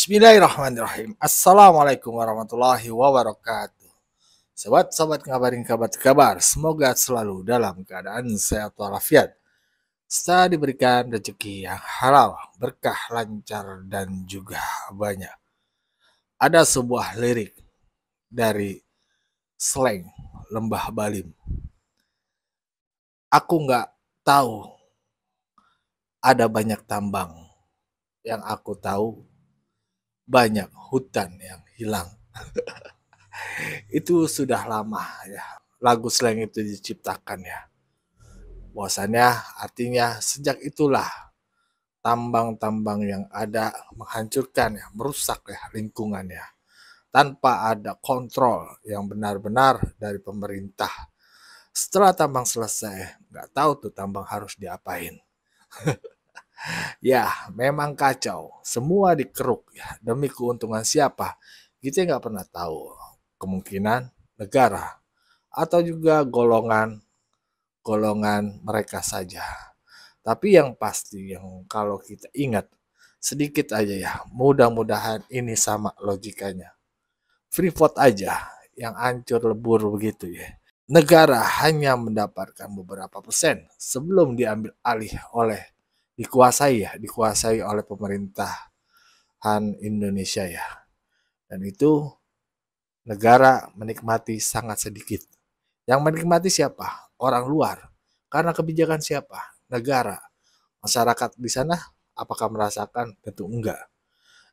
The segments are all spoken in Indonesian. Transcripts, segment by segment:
Bismillahirrahmanirrahim. Assalamualaikum warahmatullahi wabarakatuh. Sobat-sobat ngabarin kabar, semoga selalu dalam keadaan sehat walafiat, serta diberikan rezeki yang halal, berkah, lancar, dan juga banyak. Ada sebuah lirik dari slang Lembah Balim. Aku nggak tahu ada banyak tambang, yang aku tahu banyak hutan yang hilang. Itu sudah lama ya, lagu slang itu diciptakan ya. Bahwasannya artinya sejak itulah tambang-tambang yang ada menghancurkan ya, merusak ya lingkungannya tanpa ada kontrol yang benar-benar dari pemerintah. Setelah tambang selesai, nggak tahu tuh tambang harus diapain. Ya, memang kacau. Semua dikeruk ya demi keuntungan siapa? Kita nggak pernah tahu. Kemungkinan negara atau juga golongan mereka saja. Tapi yang pasti yang kalau kita ingat sedikit aja ya, mudah-mudahan ini sama logikanya. Freeport aja yang hancur lebur begitu ya. Negara hanya mendapatkan beberapa persen sebelum diambil alih oleh dikuasai oleh pemerintahan Indonesia ya. Dan itu negara menikmati sangat sedikit. Yang menikmati siapa? Orang luar. Karena kebijakan siapa? Negara. Masyarakat di sana apakah merasakan? Tentu enggak.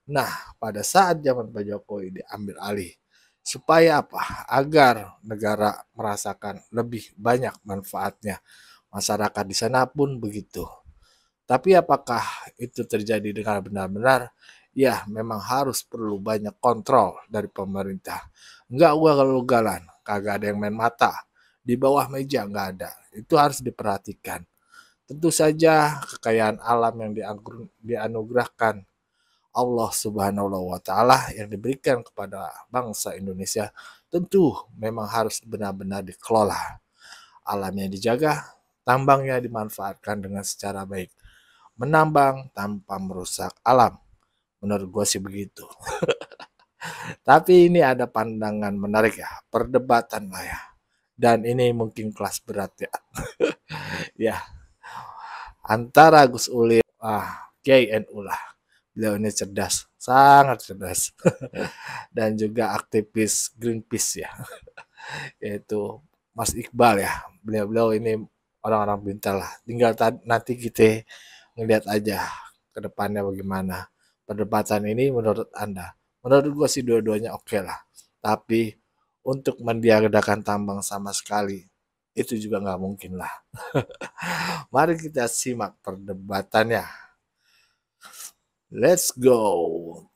Nah, pada saat zaman Pak Jokowi diambil alih, supaya apa? Agar negara merasakan lebih banyak manfaatnya. Masyarakat di sana pun begitu. Tapi apakah itu terjadi dengan benar-benar? Ya, memang harus perlu banyak kontrol dari pemerintah. Enggak ugal-ugalan, kagak ada yang main mata. Di bawah meja enggak ada. Itu harus diperhatikan. Tentu saja kekayaan alam yang dianugerahkan Allah Subhanahu wa taala yang diberikan kepada bangsa Indonesia tentu memang harus benar-benar dikelola. Alamnya dijaga, tambangnya dimanfaatkan dengan secara baik. Menambang tanpa merusak alam. Menurut gue sih begitu. Tapi ini ada pandangan menarik ya, perdebatan lah ya. Dan ini mungkin kelas berat ya. Ya, antara Gus Ulil, Kiai NU lah. Beliau ini cerdas, sangat cerdas. Dan juga aktivis Greenpeace ya, yaitu Mas Iqbal ya. Beliau-beliau ini orang-orang pintar lah. Tinggal nanti kita ngeliat aja ke depannya bagaimana. Perdebatan ini menurut Anda? Menurut gue sih dua-duanya oke lah. Tapi untuk mendiadakan tambang sama sekali, itu juga nggak mungkin lah. Mari kita simak perdebatannya. Let's go.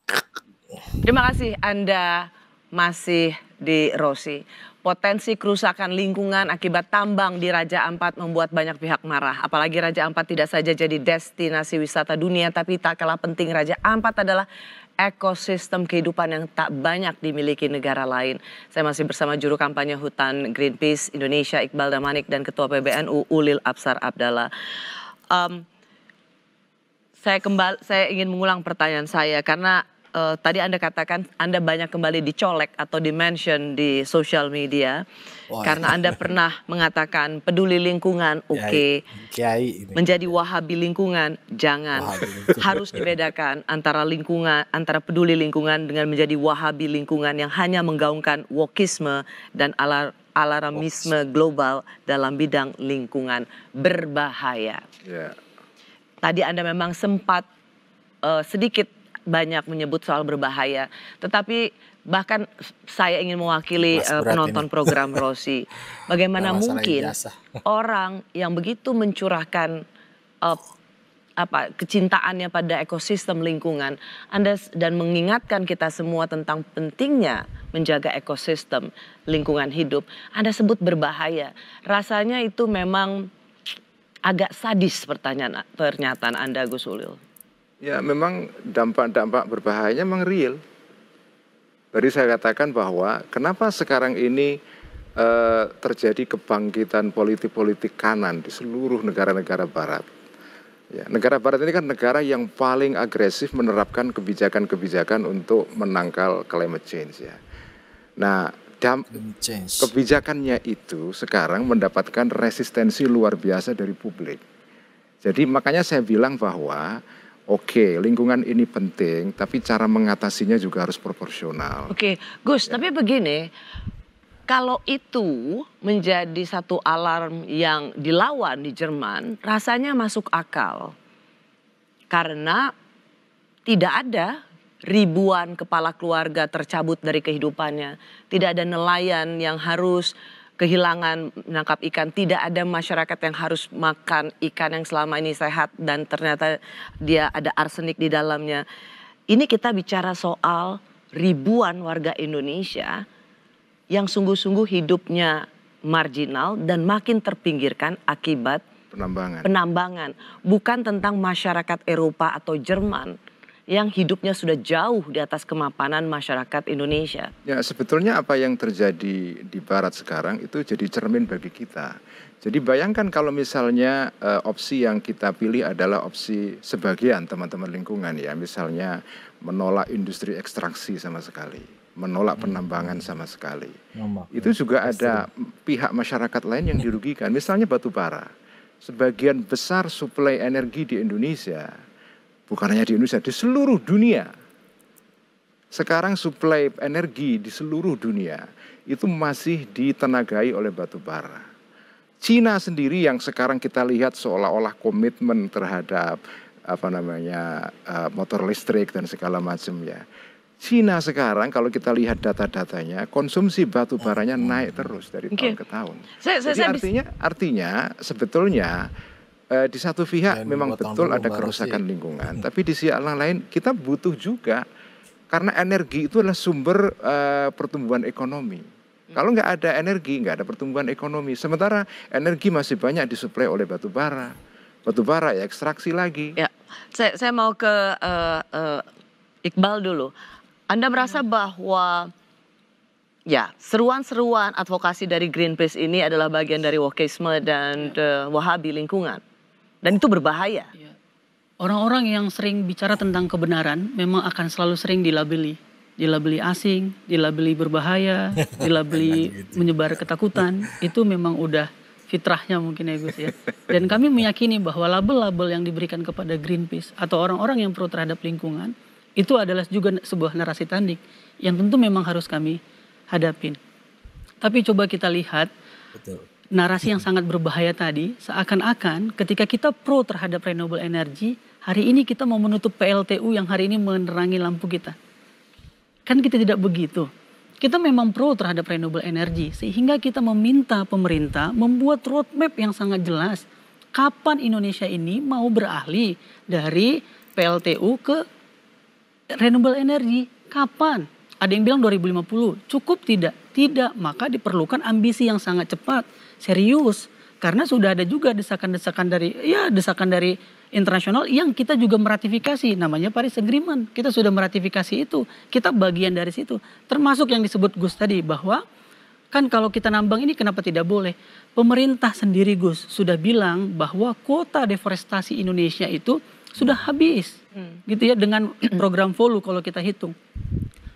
Terima kasih Anda masih di Rosi. Potensi kerusakan lingkungan akibat tambang di Raja Ampat membuat banyak pihak marah. Apalagi Raja Ampat tidak saja jadi destinasi wisata dunia, tapi tak kalah penting Raja Ampat adalah ekosistem kehidupan yang tak banyak dimiliki negara lain. Saya masih bersama juru kampanye hutan Greenpeace Indonesia Iqbal Damanik dan Ketua PBNU Ulil Absar Abdallah. Saya ingin mengulang pertanyaan saya karena tadi Anda katakan Anda banyak kembali dicolek atau di-mention di sosial media. Karena Anda pernah mengatakan peduli lingkungan, oke. Menjadi wahabi lingkungan, jangan. Harus dibedakan antara peduli lingkungan dengan menjadi wahabi lingkungan yang hanya menggaungkan wokisme dan alarmisme global dalam bidang lingkungan. Berbahaya. Tadi Anda memang sempat sedikit banyak menyebut soal berbahaya. Tetapi bahkan saya ingin mewakili penonton program Rosi. Bagaimana mungkin orang yang begitu mencurahkan kecintaannya pada ekosistem lingkungan dan mengingatkan kita semua tentang pentingnya menjaga ekosistem lingkungan hidup, Anda sebut berbahaya. Rasanya itu memang agak sadis pernyataan Anda, Gus Ulil. Ya memang dampak-dampak berbahayanya memang real. Tadi saya katakan bahwa kenapa sekarang ini terjadi kebangkitan politik-politik kanan di seluruh negara-negara barat. Ya, negara barat ini kan negara yang paling agresif menerapkan kebijakan-kebijakan untuk menangkal climate change ya. Nah, kebijakannya itu sekarang mendapatkan resistensi luar biasa dari publik. Jadi makanya saya bilang bahwa oke, lingkungan ini penting, tapi cara mengatasinya juga harus proporsional. Oke, Gus, ya. Tapi begini, kalau itu menjadi satu alarm yang dilawan di Jerman, rasanya masuk akal. Karena tidak ada ribuan kepala keluarga tercabut dari kehidupannya. Tidak ada nelayan yang harus kehilangan menangkap ikan. Tidak ada masyarakat yang harus makan ikan yang selama ini sehat dan ternyata dia ada arsenik di dalamnya. Ini kita bicara soal ribuan warga Indonesia yang sungguh-sungguh hidupnya marginal dan makin terpinggirkan akibat penambangan. Bukan tentang masyarakat Eropa atau Jerman yang hidupnya sudah jauh di atas kemapanan masyarakat Indonesia. Ya, sebetulnya apa yang terjadi di Barat sekarang itu jadi cermin bagi kita. Jadi bayangkan kalau misalnya opsi yang kita pilih adalah opsi sebagian teman-teman lingkungan ya, misalnya menolak industri ekstraksi sama sekali, menolak penambangan sama sekali. Itu juga ada pihak masyarakat lain yang dirugikan. Misalnya batu bara. Sebagian besar suplai energi di Indonesia, bukan hanya di Indonesia, di seluruh dunia. Sekarang suplai energi di seluruh dunia itu masih ditenagai oleh batu bara. Cina sendiri yang sekarang kita lihat seolah-olah komitmen terhadap motor listrik dan segala macam ya. Cina sekarang kalau kita lihat data-datanya, konsumsi batu baranya naik terus dari tahun ke tahun. Jadi artinya sebetulnya di satu pihak memang betul ada kerusakan lingkungan, tapi di sisi lain kita butuh juga karena energi itu adalah sumber pertumbuhan ekonomi. Kalau nggak ada energi, nggak ada pertumbuhan ekonomi. Sementara energi masih banyak disuplai oleh batu bara. Batu bara ya ekstraksi lagi. Ya, saya mau ke Iqbal dulu. Anda merasa bahwa ya seruan-seruan advokasi dari Greenpeace ini adalah bagian dari wokeisme dan wahabi lingkungan. Dan itu berbahaya. Orang-orang yang sering bicara tentang kebenaran memang akan selalu sering dilabeli. Dilabeli asing, dilabeli berbahaya, dilabeli menyebar ketakutan. Itu memang udah fitrahnya mungkin ya Gus ya. Dan kami meyakini bahwa label-label yang diberikan kepada Greenpeace atau orang-orang yang pro terhadap lingkungan itu adalah juga sebuah narasi tanding yang tentu memang harus kami hadapin. Tapi coba kita lihat narasi yang sangat berbahaya tadi, seakan-akan ketika kita pro terhadap renewable energy, hari ini kita mau menutup PLTU yang hari ini menerangi lampu kita. Kan kita tidak begitu. Kita memang pro terhadap renewable energy, sehingga kita meminta pemerintah membuat roadmap yang sangat jelas. Kapan Indonesia ini mau beralih dari PLTU ke renewable energy, kapan? Ada yang bilang 2050, cukup tidak? Tidak, maka diperlukan ambisi yang sangat cepat, serius. Karena sudah ada juga desakan-desakan dari internasional yang kita juga meratifikasi, namanya Paris Agreement. Kita sudah meratifikasi itu, kita bagian dari situ. Termasuk yang disebut Gus tadi, bahwa kan kalau kita nambang ini kenapa tidak boleh? Pemerintah sendiri Gus sudah bilang bahwa kuota deforestasi Indonesia itu sudah habis, gitu ya, dengan program Volu kalau kita hitung.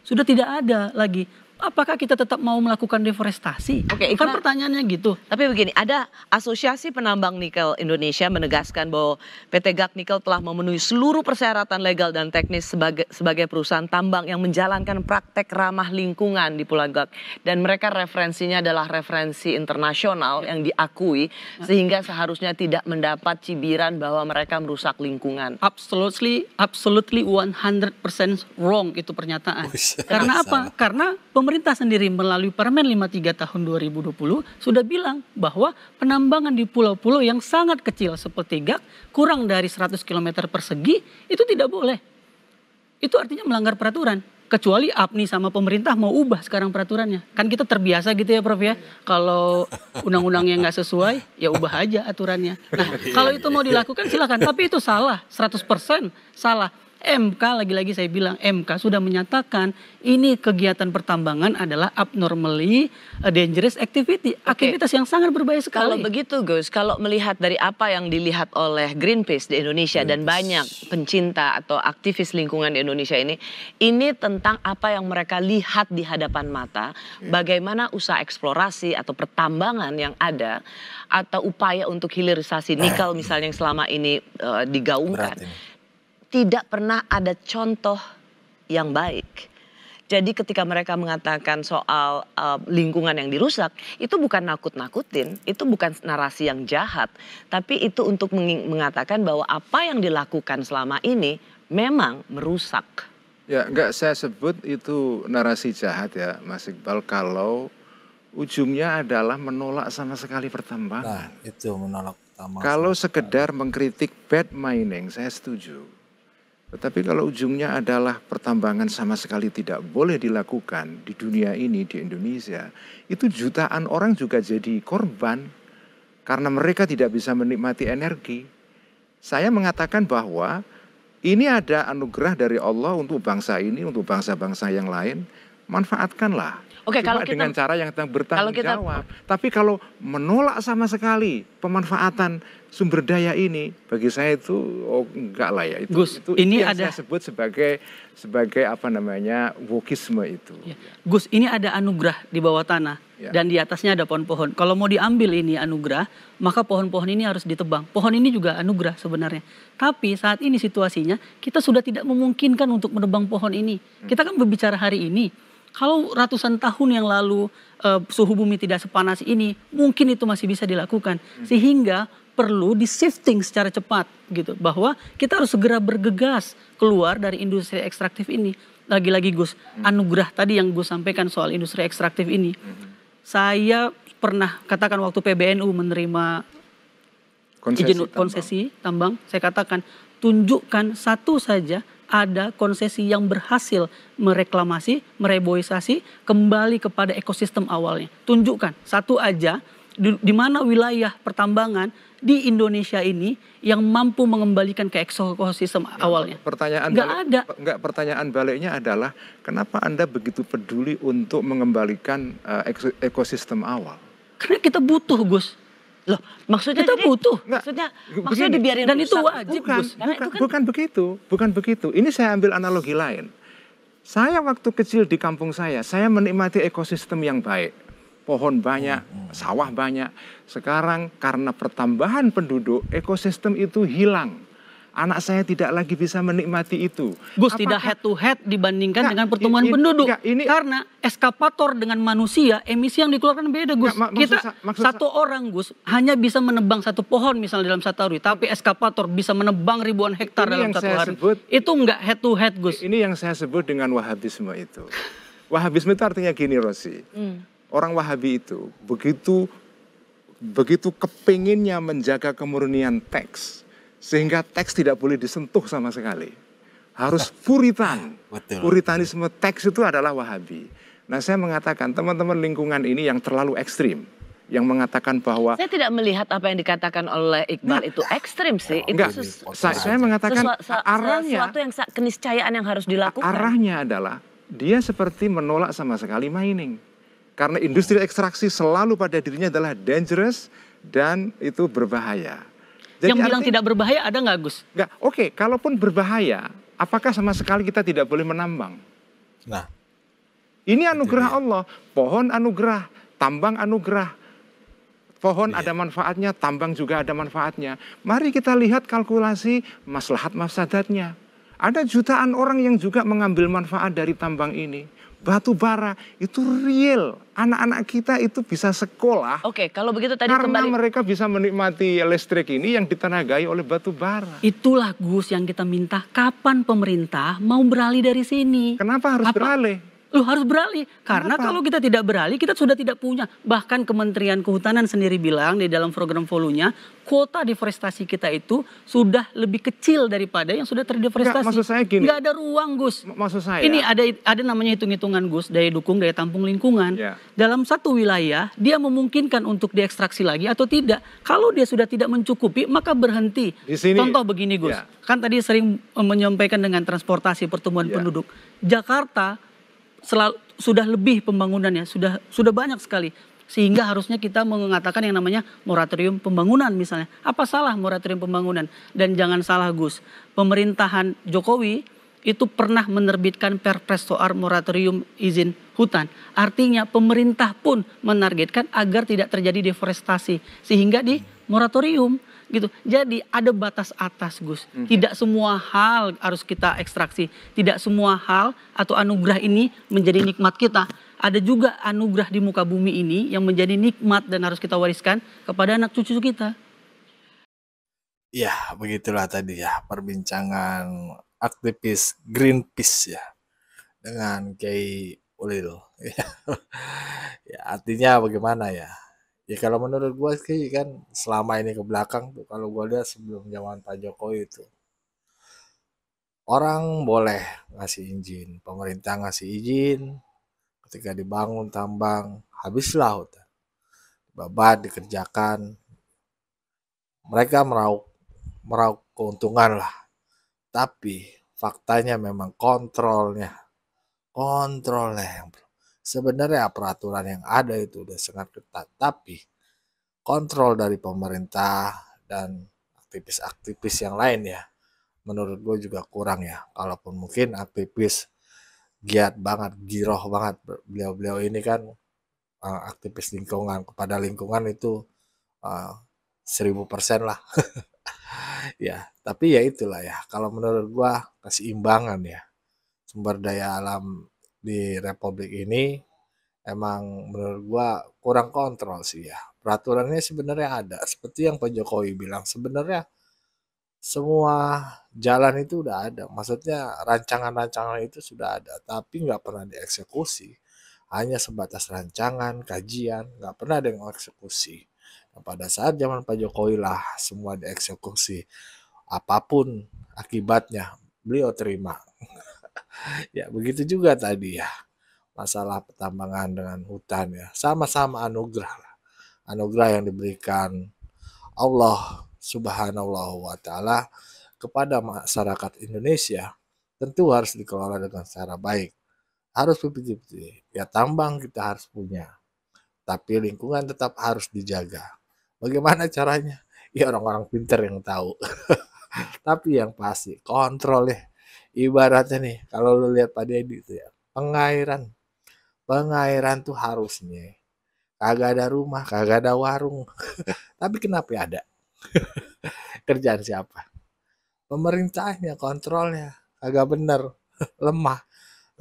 Sudah tidak ada lagi. Apakah kita tetap mau melakukan deforestasi? Oke, kan pertanyaannya gitu. Tapi begini, ada Asosiasi Penambang Nikel Indonesia menegaskan bahwa PT GAC Nikel telah memenuhi seluruh persyaratan legal dan teknis sebagai perusahaan tambang yang menjalankan praktek ramah lingkungan di Pulau GAC. Dan mereka referensinya adalah referensi internasional yang diakui, sehingga seharusnya tidak mendapat cibiran bahwa mereka merusak lingkungan. Absolutely 100% wrong itu pernyataan. Karena apa? Karena pemerintah sendiri melalui Permen 53 tahun 2020 sudah bilang bahwa penambangan di pulau-pulau yang sangat kecil seperti GAC kurang dari 100 km persegi itu tidak boleh. Itu artinya melanggar peraturan. Kecuali APNI sama pemerintah mau ubah sekarang peraturannya. Kan kita terbiasa gitu ya Prof ya. Kalau undang-undangnya nggak sesuai ya ubah aja aturannya. Nah kalau itu mau dilakukan silakan. Tapi itu salah, 100% salah. MK, lagi-lagi saya bilang, MK sudah menyatakan ini kegiatan pertambangan adalah abnormally dangerous activity. Aktivitas yang sangat berbahaya sekali. Kalau begitu Gus, kalau melihat dari apa yang dilihat oleh Greenpeace di Indonesia dan banyak pencinta atau aktivis lingkungan di Indonesia ini tentang apa yang mereka lihat di hadapan mata, bagaimana usaha eksplorasi atau pertambangan yang ada, atau upaya untuk hilirisasi nikel misalnya yang selama ini digaungkan. Tidak pernah ada contoh yang baik. Jadi ketika mereka mengatakan soal lingkungan yang dirusak, itu bukan nakut-nakutin, itu bukan narasi yang jahat. Tapi itu untuk mengatakan bahwa apa yang dilakukan selama ini memang merusak. Ya, enggak saya sebut itu narasi jahat ya, Mas Iqbal, kalau ujungnya adalah menolak sama sekali pertambangan. Nah, itu menolak pertambangan. Kalau sekedar mengkritik bad mining, saya setuju. Tetapi kalau ujungnya adalah pertambangan sama sekali tidak boleh dilakukan di dunia ini, di Indonesia, itu jutaan orang juga jadi korban karena mereka tidak bisa menikmati energi. Saya mengatakan bahwa ini ada anugerah dari Allah untuk bangsa ini, untuk bangsa-bangsa yang lain, manfaatkanlah. Oke, Cuma kalau kita, dengan cara yang bertanggung kalau jawab. Tapi kalau menolak sama sekali pemanfaatan sumber daya ini, bagi saya itu enggak lah ya. Gus, itu ini yang ada saya sebut sebagai apa namanya wokisme itu. Ya. Gus, ini ada anugerah di bawah tanah dan di atasnya ada pohon-pohon. Kalau mau diambil ini anugerah, maka pohon-pohon ini harus ditebang. Pohon ini juga anugerah sebenarnya. Tapi saat ini situasinya kita sudah tidak memungkinkan untuk menebang pohon ini. Kita kan berbicara hari ini. Kalau ratusan tahun yang lalu suhu bumi tidak sepanas ini, mungkin itu masih bisa dilakukan. Sehingga perlu di-shifting secara cepat gitu. Bahwa kita harus segera bergegas keluar dari industri ekstraktif ini. Lagi-lagi Gus, anugerah tadi yang Gus sampaikan soal industri ekstraktif ini. Saya pernah katakan waktu PBNU menerima izin konsesi tambang, saya katakan tunjukkan satu saja ada konsesi yang berhasil mereklamasi, mereboisasi kembali kepada ekosistem awalnya. Tunjukkan satu aja di mana wilayah pertambangan di Indonesia ini yang mampu mengembalikan ke ekosistem awalnya. Pertanyaan baliknya adalah kenapa Anda begitu peduli untuk mengembalikan ekosistem awal? Karena kita butuh, Gus. Loh, maksudnya kita butuh. Maksudnya dibiarin dan itu wajib, bukan begitu. Ini saya ambil analogi lain. Saya waktu kecil di kampung saya menikmati ekosistem yang baik. Pohon banyak, sawah banyak. Sekarang karena pertambahan penduduk, ekosistem itu hilang. Anak saya tidak lagi bisa menikmati itu. Gus, tidak head to head dibandingkan dengan pertumbuhan penduduk. Karena eskapator dengan manusia, emisi yang dikeluarkan beda, Gus. Satu orang, Gus, hanya bisa menebang satu pohon misalnya dalam satu hari. Tapi eskapator bisa menebang ribuan hektar dalam satu hari. Itu enggak head to head, Gus. Ini yang saya sebut dengan Wahabisme itu. Wahabisme itu artinya gini, Rosi. Orang Wahabi itu begitu kepinginnya menjaga kemurnian teks. Sehingga teks tidak boleh disentuh sama sekali. Harus puritan. Puritanisme teks itu adalah Wahabi. Nah, saya mengatakan teman-teman lingkungan ini yang terlalu ekstrim. Yang mengatakan bahwa... Saya tidak melihat apa yang dikatakan oleh Iqbal itu ekstrim sih. Saya mengatakan arahnya... Sesuatu yang keniscayaan yang harus dilakukan. Arahnya adalah dia seperti menolak sama sekali mining. Karena industri ekstraksi selalu pada dirinya adalah dangerous dan itu berbahaya. Jadi yang bilang tidak berbahaya ada nggak, Gus? Nggak, oke. Kalaupun berbahaya, apakah sama sekali kita tidak boleh menambang? Nah, ini anugerah Allah. Pohon anugerah, tambang anugerah. Pohon ada manfaatnya, tambang juga ada manfaatnya. Mari kita lihat kalkulasi maslahat mafsadatnya. Ada jutaan orang yang juga mengambil manfaat dari tambang ini. Batu bara itu real. Anak-anak kita itu bisa sekolah. Oke, kalau begitu tadi karena mereka bisa menikmati listrik ini yang ditenagai oleh batu bara. Itulah, Gus, yang kita minta. Kapan pemerintah mau beralih dari sini? Kenapa harus beralih? Lu harus beralih. Karena Kenapa? kalau kita tidak beralih, kita sudah tidak punya. Bahkan Kementerian Kehutanan sendiri bilang di dalam program volunya, kuota deforestasi kita itu sudah lebih kecil daripada yang sudah terdeforestasi. Enggak, maksud saya gini. Nggak ada ruang, Gus. Maksud saya. Ini ada namanya hitung-hitungan, Gus, daya dukung, daya tampung lingkungan. Ya. Dalam satu wilayah, dia memungkinkan untuk diekstraksi lagi atau tidak. Kalau dia sudah tidak mencukupi, maka berhenti. Di sini, Contoh begini, Gus. ya. Kan tadi sering menyampaikan dengan transportasi pertumbuhan Ya. penduduk. Jakarta sudah lebih pembangunannya, sudah banyak sekali. Sehingga harusnya kita mengatakan yang namanya moratorium pembangunan misalnya. Apa salah moratorium pembangunan? Dan jangan salah, Gus, pemerintahan Jokowi itu pernah menerbitkan perpres soal moratorium izin hutan. Artinya pemerintah pun menargetkan agar tidak terjadi deforestasi. Sehingga di moratorium gitu. Jadi ada batas atas, Gus. Tidak semua hal harus kita ekstraksi. Tidak semua hal atau anugerah ini menjadi nikmat kita. Ada juga anugerah di muka bumi ini yang menjadi nikmat dan harus kita wariskan kepada anak cucu kita. Ya, begitulah tadi ya perbincangan aktivis Greenpeace ya dengan Kiai Ulil. Ya, artinya bagaimana ya? Ya kalau menurut gue sih kan selama ini ke belakang tuh kalau gue lihat sebelum zaman Pak Jokowi itu orang boleh ngasih izin, pemerintah ngasih izin ketika dibangun tambang habislah hutan, babat dikerjakan, mereka meraup keuntungan lah. Tapi faktanya memang kontrolnya yang sebenarnya peraturan yang ada itu udah sangat ketat, tapi kontrol dari pemerintah dan aktivis-aktivis yang lain ya menurut gue juga kurang ya. Kalaupun mungkin aktivis giat banget, giroh banget, beliau-beliau ini kan aktivis lingkungan, kepada lingkungan itu 1000% lah. Ya, tapi ya itulah ya, kalau menurut gue keseimbangan ya sumber daya alam di Republik ini emang menurut gua kurang kontrol sih ya. Peraturannya sebenarnya ada. Seperti yang Pak Jokowi bilang, sebenarnya semua jalan itu udah ada. Maksudnya rancangan-rancangan itu sudah ada, tapi nggak pernah dieksekusi. Hanya sebatas rancangan, kajian, nggak pernah ada yang eksekusi. Nah, pada saat zaman Pak Jokowi lah semua dieksekusi. Apapun akibatnya, beliau terima. Ya, begitu juga tadi ya. Masalah pertambangan dengan hutan ya. Sama-sama anugerah lah. Anugerah yang diberikan Allah Subhanahu wa taala kepada masyarakat Indonesia tentu harus dikelola dengan secara baik. Harus betul-betul. Ya tambang kita harus punya. Tapi lingkungan tetap harus dijaga. Bagaimana caranya? Ya orang-orang pintar yang tahu. Tapi yang pasti kontrol ya. Ibaratnya nih, kalau lu lihat Pak Deddy itu ya, pengairan tuh harusnya kagak ada rumah, kagak ada warung. Tapi kenapa ada? Kerjaan siapa? Pemerintahnya, kontrolnya kagak bener, lemah.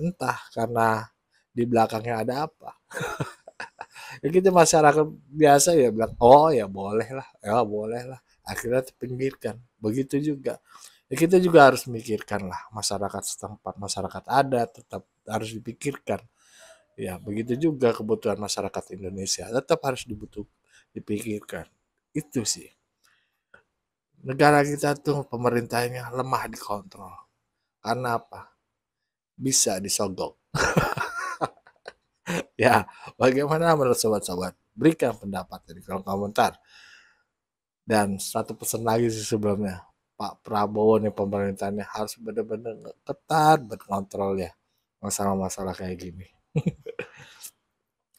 Entah karena di belakangnya ada apa. Ya kita masyarakat biasa ya bilang, oh ya boleh lah. Akhirnya dipinggirkan. Begitu juga. Ya kita juga harus memikirkan lah masyarakat setempat, masyarakat adat tetap harus dipikirkan. Ya, begitu juga kebutuhan masyarakat Indonesia tetap harus dipikirkan. Itu sih. Negara kita tuh pemerintahnya lemah dikontrol. Karena apa? Bisa disogok. Ya, bagaimana menurut sobat-sobat? Berikan pendapat di kolom komentar. Dan satu pesan lagi sih sebelumnya. Pak Prabowo nih pemerintahnya harus benar-benar ketat berkontrol ya. Masalah-masalah kayak gini.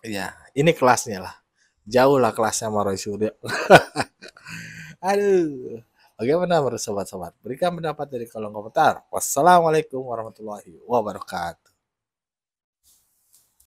Ya, ini kelasnya lah. Jauh lah kelasnya sama Roy Suryo. Aduh. Bagaimana menurut sobat-sobat? Berikan pendapat di kolom komentar. Wassalamualaikum warahmatullahi wabarakatuh.